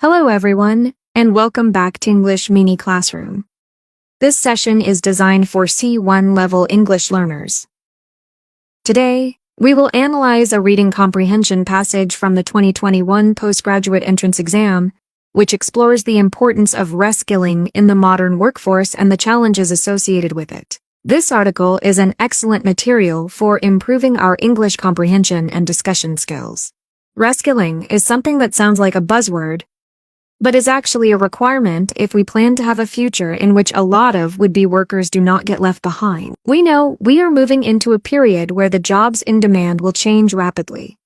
Hello everyone, and welcome back to English Mini Classroom. This session is designed for C1 level English learners. Today, we will analyze a reading comprehension passage from the 2021 postgraduate entrance exam, which explores the importance of reskilling in the modern workforce and the challenges associated with it. This article is an excellent material for improving our English comprehension and discussion skills. Reskilling is something that sounds like a buzzword, but is actually a requirement if we plan to have a future in which a lot of would-be workers do not get left behind. We know we are moving into a period where the jobs in demand will change rapidly,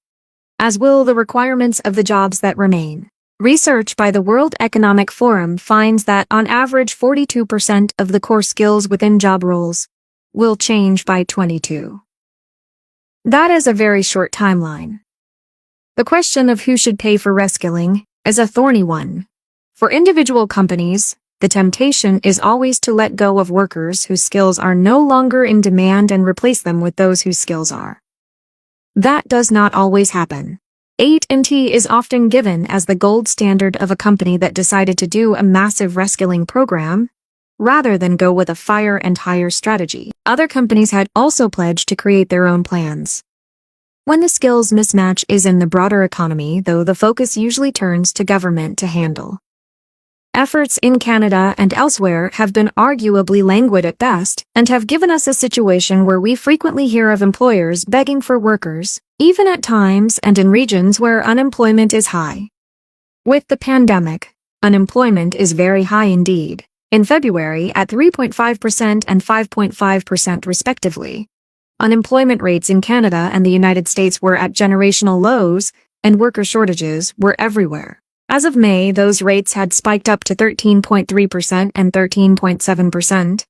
as will the requirements of the jobs that remain. Research by the World Economic Forum finds that on average 42% of the core skills within job roles will change by 2022. That is a very short timeline. The question of who should pay for reskilling is a thorny one. For individual companies, the temptation is always to let go of workers whose skills are no longer in demand and replace them with those whose skills are. That does not always happen. AT&T is often given as the gold standard of a company that decided to do a massive reskilling program, rather than go with a fire and hire strategy. Other companies had also pledged to create their own plans. When the skills mismatch is in the broader economy, though, the focus usually turns to government to handle. Efforts in Canada and elsewhere have been arguably languid at best, and have given us a situation where we frequently hear of employers begging for workers, even at times and in regions where unemployment is high. With the pandemic, unemployment is very high indeed, in February at 3.5% and 5.5% respectively. Unemployment rates in Canada and the United States were at generational lows, and worker shortages were everywhere. As of May, those rates had spiked up to 13.3% and 13.7%.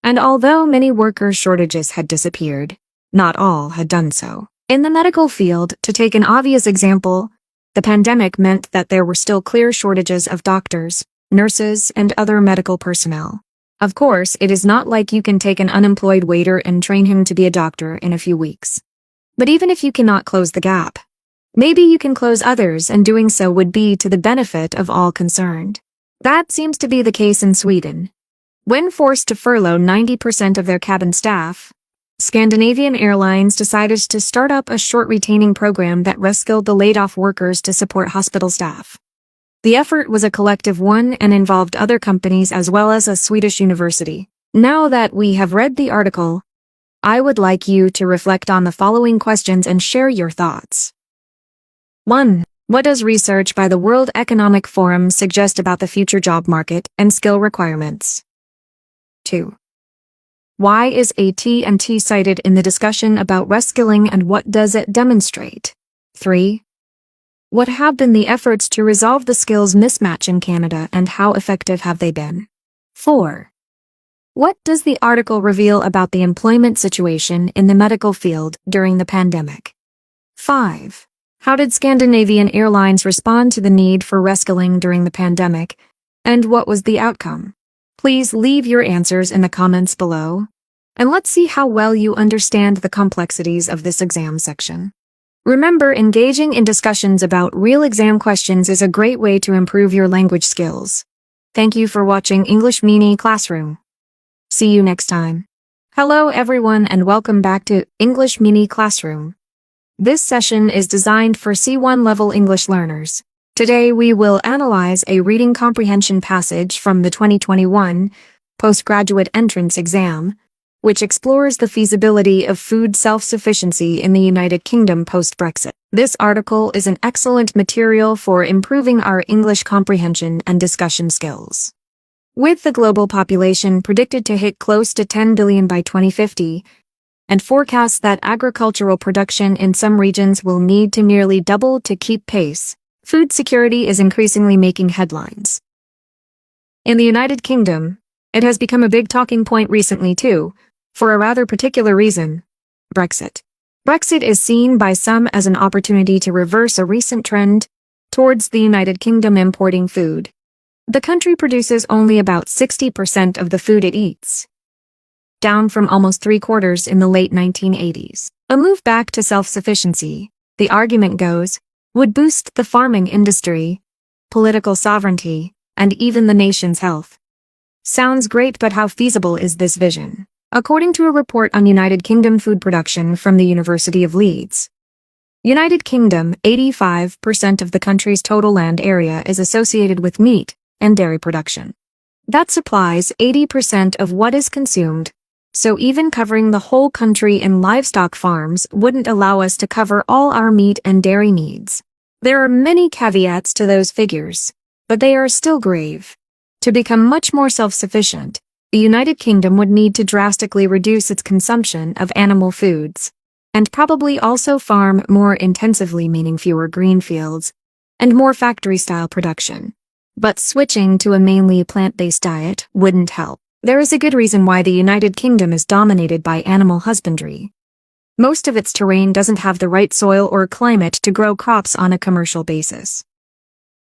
And although many worker shortages had disappeared, not all had done so. In the medical field, to take an obvious example, the pandemic meant that there were still clear shortages of doctors, nurses, and other medical personnel. Of course, it is not like you can take an unemployed waiter and train him to be a doctor in a few weeks. But even if you cannot close the gap, maybe you can close others, and doing so would be to the benefit of all concerned. That seems to be the case in Sweden. When forced to furlough 90% of their cabin staff, Scandinavian Airlines decided to start up a short retaining program that reskilled the laid-off workers to support hospital staff. The effort was a collective one and involved other companies as well as a Swedish university. Now that we have read the article, I would like you to reflect on the following questions and share your thoughts. 1. What does research by the World Economic Forum suggest about the future job market and skill requirements? 2. Why is AT&T cited in the discussion about reskilling, and what does it demonstrate? 3. What have been the efforts to resolve the skills mismatch in Canada, and how effective have they been? 4. What does the article reveal about the employment situation in the medical field during the pandemic? 5. How did Scandinavian Airlines respond to the need for reskilling during the pandemic, and what was the outcome? Please leave your answers in the comments below, and let's see how well you understand the complexities of this exam section. Remember, engaging in discussions about real exam questions is a great way to improve your language skills. Thank you for watching English Mini Classroom. See you next time. Hello everyone, and welcome back to English Mini Classroom. This session is designed for C1 level English learners. Today we will analyze a reading comprehension passage from the 2021 postgraduate entrance exam, which explores the feasibility of food self-sufficiency in the United Kingdom post-Brexit. This article is an excellent material for improving our English comprehension and discussion skills. With the global population predicted to hit close to 10 billion by 2050, and forecasts that agricultural production in some regions will need to nearly double to keep pace, food security is increasingly making headlines. In the United Kingdom, it has become a big talking point recently too, for a rather particular reason: Brexit. Brexit is seen by some as an opportunity to reverse a recent trend towards the United Kingdom importing food. The country produces only about 60% of the food it eats, down from almost 3/4 in the late 1980s. A move back to self-sufficiency, the argument goes, would boost the farming industry, political sovereignty, and even the nation's health. Sounds great, but how feasible is this vision? According to a report on United Kingdom food production from the University of Leeds, United Kingdom, 85% of the country's total land area is associated with meat and dairy production. That supplies 80% of what is consumed, so even covering the whole country in livestock farms wouldn't allow us to cover all our meat and dairy needs. There are many caveats to those figures, but they are still grave. To become much more self-sufficient, the United Kingdom would need to drastically reduce its consumption of animal foods, and probably also farm more intensively, meaning fewer green fields, and more factory-style production. But switching to a mainly plant-based diet wouldn't help. There is a good reason why the United Kingdom is dominated by animal husbandry. Most of its terrain doesn't have the right soil or climate to grow crops on a commercial basis.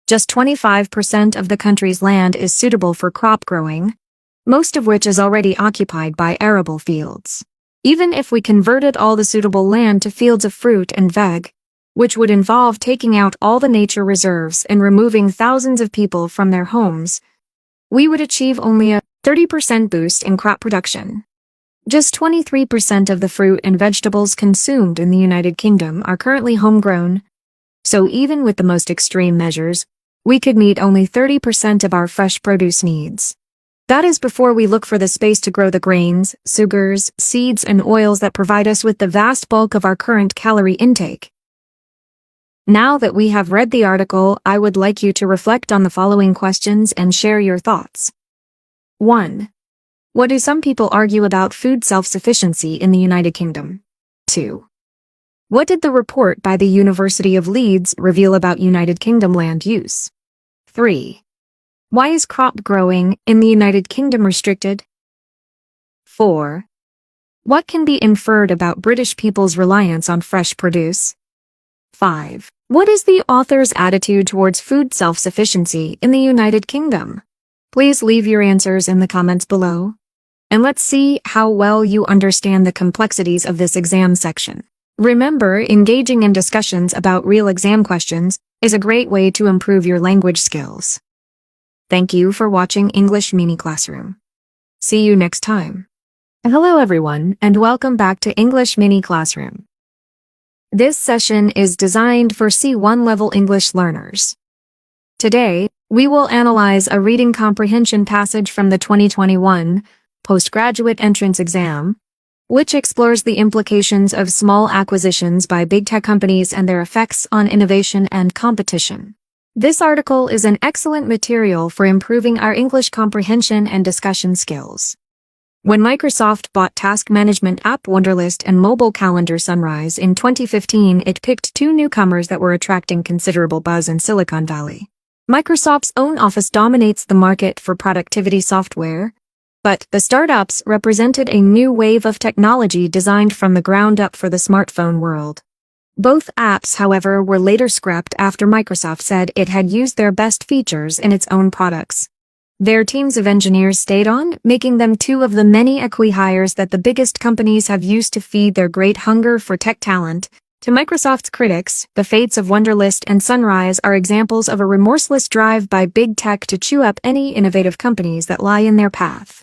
Just 25% of the country's land is suitable for crop growing, most of which is already occupied by arable fields. Even if we converted all the suitable land to fields of fruit and veg, which would involve taking out all the nature reserves and removing thousands of people from their homes, we would achieve only a 30% boost in crop production. Just 23% of the fruit and vegetables consumed in the United Kingdom are currently homegrown, so even with the most extreme measures, we could meet only 30% of our fresh produce needs. That is before we look for the space to grow the grains, sugars, seeds, and oils that provide us with the vast bulk of our current calorie intake. Now that we have read the article, I would like you to reflect on the following questions and share your thoughts. 1. What do some people argue about food self-sufficiency in the United Kingdom? 2. What did the report by the University of Leeds reveal about United Kingdom land use? 3. Why is crop growing in the United Kingdom restricted? 4. What can be inferred about British people's reliance on fresh produce? 5. What is the author's attitude towards food self-sufficiency in the United Kingdom? Please leave your answers in the comments below, and let's see how well you understand the complexities of this exam section. Remember, engaging in discussions about real exam questions is a great way to improve your language skills. Thank you for watching English Mini Classroom. See you next time. Hello everyone, and welcome back to English Mini Classroom. This session is designed for C1 level English learners. Today, we will analyze a reading comprehension passage from the 2021 postgraduate entrance exam, which explores the implications of small acquisitions by big tech companies and their effects on innovation and competition. This article is an excellent material for improving our English comprehension and discussion skills. When Microsoft bought task management app Wunderlist and mobile calendar Sunrise in 2015, it picked two newcomers that were attracting considerable buzz in Silicon Valley. Microsoft's own Office dominates the market for productivity software, but the startups represented a new wave of technology designed from the ground up for the smartphone world. Both apps, however, were later scrapped after Microsoft said it had used their best features in its own products. Their teams of engineers stayed on, making them two of the many acqui-hires that the biggest companies have used to feed their great hunger for tech talent. To Microsoft's critics, the fates of Wunderlist and Sunrise are examples of a remorseless drive by big tech to chew up any innovative companies that lie in their path.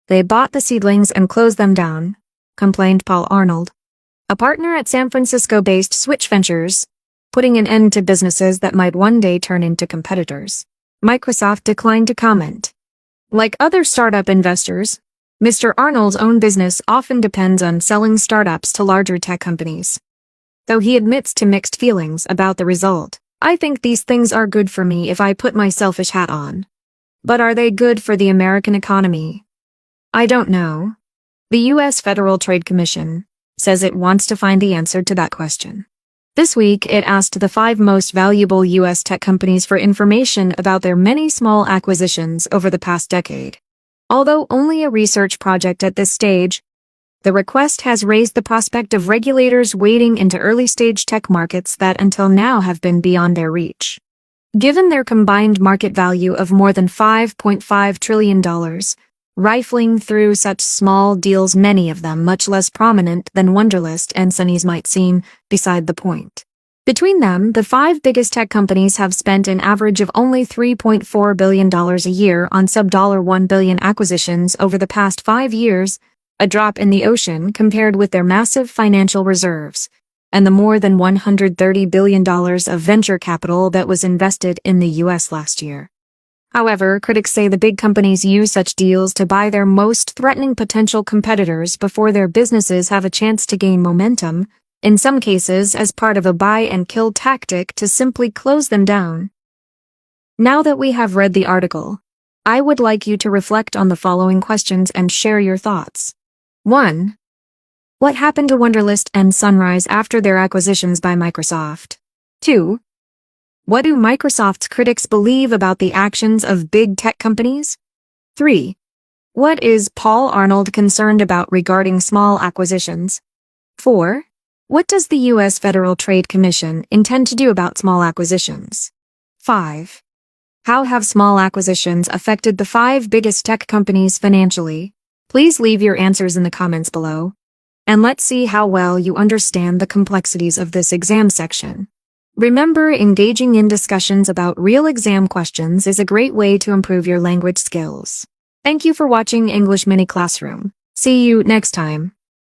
They bought the seedlings and closed them down, complained Paul Arnold, a partner at San Francisco-based Switch Ventures, putting an end to businesses that might one day turn into competitors. Microsoft declined to comment. Like other startup investors, Mr. Arnold's own business often depends on selling startups to larger tech companies. Though he admits to mixed feelings about the result. I think these things are good for me if I put my selfish hat on. But are they good for the American economy? I don't know. The U.S. Federal Trade Commission says it wants to find the answer to that question. This week, it asked the 5 most valuable U.S. tech companies for information about their many small acquisitions over the past decade. Although only a research project at this stage, the request has raised the prospect of regulators wading into early-stage tech markets that until now have been beyond their reach. Given their combined market value of more than $5.5 trillion, rifling through such small deals, many of them much less prominent than Wunderlist and Sunny's, might seem beside the point. Between them, the 5 biggest tech companies have spent an average of only $3.4 billion a year on sub-$1 billion acquisitions over the past 5 years, a drop in the ocean compared with their massive financial reserves, and the more than $130 billion of venture capital that was invested in the US last year. However, critics say the big companies use such deals to buy their most threatening potential competitors before their businesses have a chance to gain momentum, in some cases as part of a buy-and-kill tactic to simply close them down. Now that we have read the article, I would like you to reflect on the following questions and share your thoughts. 1. What happened to Wunderlist and Sunrise after their acquisitions by Microsoft? 2. What do Microsoft's critics believe about the actions of big tech companies? 3. What is Paul Arnold concerned about regarding small acquisitions? 4. What does the U.S. Federal Trade Commission intend to do about small acquisitions? 5. How have small acquisitions affected the 5 biggest tech companies financially? Please leave your answers in the comments below. And let's see how well you understand the complexities of this exam section. Remember, engaging in discussions about real exam questions is a great way to improve your language skills. Thank you for watching English Mini Classroom. See you next time.